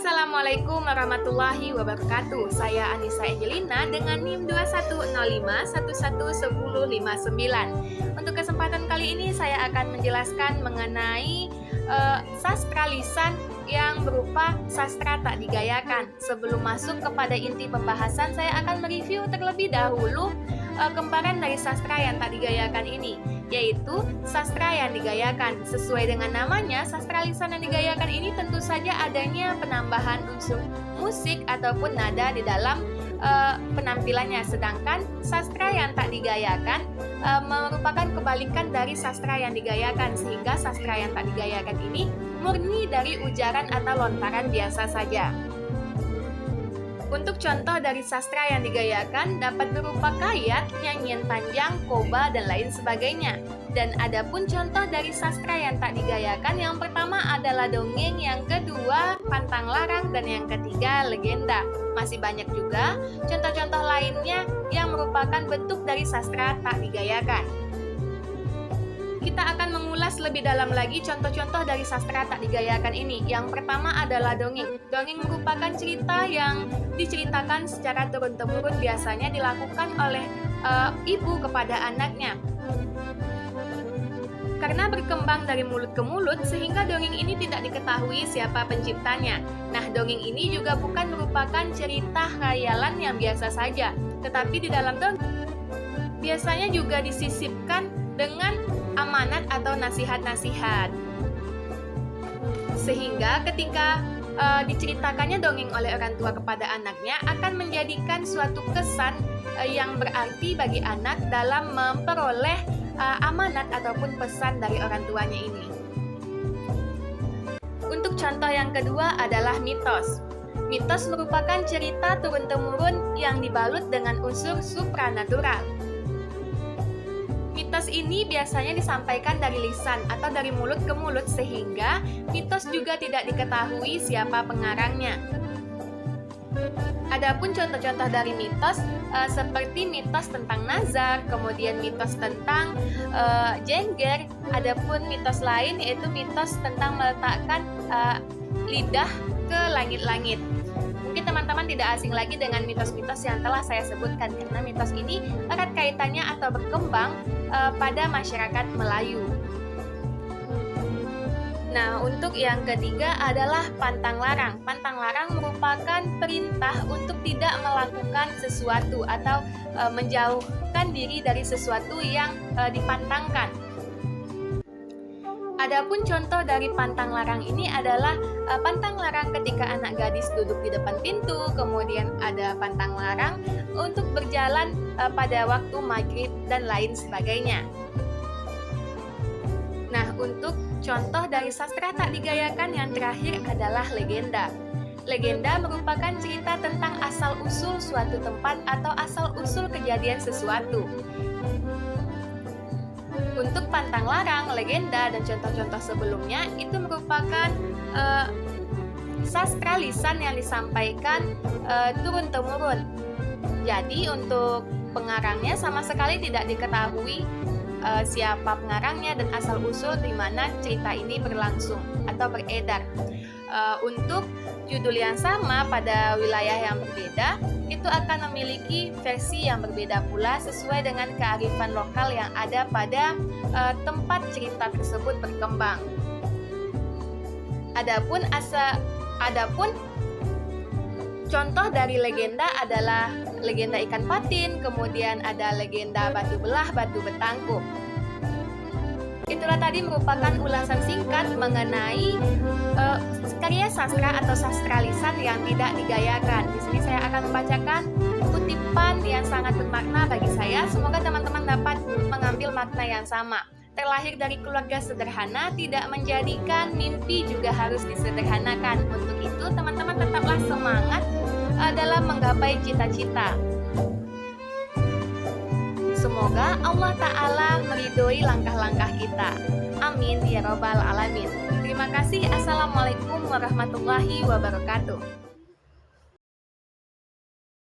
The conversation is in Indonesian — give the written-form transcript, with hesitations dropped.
Assalamualaikum warahmatullahi wabarakatuh. Saya Anissa Angelina dengan NIM 2105111059. Untuk kesempatan kali ini saya akan menjelaskan mengenai sastra lisan yang berupa sastra tak digayakan. Sebelum masuk kepada inti pembahasan, saya akan mereview terlebih dahulu gambaran dari sastra yang tak digayakan ini, yaitu sastra yang digayakan. Sesuai dengan namanya, sastra lisan yang digayakan ini tentu saja adanya penambahan unsur musik ataupun nada di dalam penampilannya. Sedangkan sastra yang tak digayakan merupakan kebalikan dari sastra yang digayakan, sehingga sastra yang tak digayakan ini murni dari ujaran atau lontaran biasa saja. Untuk contoh dari sastra yang digayakan dapat berupa kayat, nyanyian panjang, koba, dan lain sebagainya. Dan adapun contoh dari sastra yang tak digayakan, yang pertama adalah dongeng, yang kedua pantang larang, dan yang ketiga legenda. Masih banyak juga contoh-contoh lainnya yang merupakan bentuk dari sastra tak digayakan. Kita akan mengulas lebih dalam lagi contoh-contoh dari sastra tak digayakan ini. Yang pertama adalah dongeng. Dongeng merupakan cerita yang diceritakan secara turun-temurun, biasanya dilakukan oleh ibu kepada anaknya. Karena berkembang dari mulut ke mulut, sehingga dongeng ini tidak diketahui siapa penciptanya. Nah, dongeng ini juga bukan merupakan cerita khayalan yang biasa saja, tetapi di dalam dongeng biasanya juga disisipkan dengan amanat atau nasihat-nasihat. Sehingga ketika diceritakannya dongeng oleh orang tua kepada anaknya akan menjadikan suatu kesan yang berarti bagi anak dalam memperoleh amanat ataupun pesan dari orang tuanya ini. Untuk contoh yang kedua adalah mitos. Mitos merupakan cerita turun-temurun yang dibalut dengan unsur supranatural. Mitos ini biasanya disampaikan dari lisan atau dari mulut ke mulut, sehingga mitos juga tidak diketahui siapa pengarangnya. Adapun contoh-contoh dari mitos seperti mitos tentang nazar, kemudian mitos tentang jengger, adapun mitos lain yaitu mitos tentang meletakkan lidah ke langit-langit. Mungkin teman-teman tidak asing lagi dengan mitos-mitos yang telah saya sebutkan, karena mitos ini erat kaitannya atau berkembang pada masyarakat Melayu. Nah, untuk yang ketiga adalah pantang larang. Pantang larang merupakan perintah untuk tidak melakukan sesuatu atau menjauhkan diri dari sesuatu yang dipantangkan. Adapun contoh dari pantang larang ini adalah pantang larang ketika anak gadis duduk di depan pintu, kemudian ada pantang larang untuk berjalan pada waktu maghrib dan lain sebagainya. Nah, untuk contoh dari sastra tak digayakan yang terakhir adalah legenda. Legenda merupakan cerita tentang asal-usul suatu tempat atau asal-usul kejadian sesuatu. Untuk pantang larang, legenda, dan contoh-contoh sebelumnya itu merupakan sastra lisan yang disampaikan turun-temurun. Jadi untuk pengarangnya sama sekali tidak diketahui siapa pengarangnya dan asal-usul di mana cerita ini berlangsung atau beredar. Untuk judul yang sama pada wilayah yang berbeda, itu akan memiliki versi yang berbeda pula sesuai dengan kearifan lokal yang ada pada tempat cerita tersebut berkembang. Adapun contoh dari legenda adalah legenda ikan patin, kemudian ada legenda batu belah, batu betangkup. Itulah tadi merupakan ulasan singkat mengenai karya sastra atau sastra lisan yang tidak digayakan. Di sini saya akan membacakan kutipan yang sangat bermakna bagi saya. Semoga teman-teman dapat mengambil makna yang sama. Terlahir dari keluarga sederhana tidak menjadikan mimpi juga harus disederhanakan. Untuk itu, teman-teman tetaplah semangat dalam menggapai cita-cita. Semoga Allah Ta'ala meridhoi langkah-langkah kita. Amin ya Rabbal Alamin. Terima kasih. Assalamualaikum warahmatullahi wabarakatuh.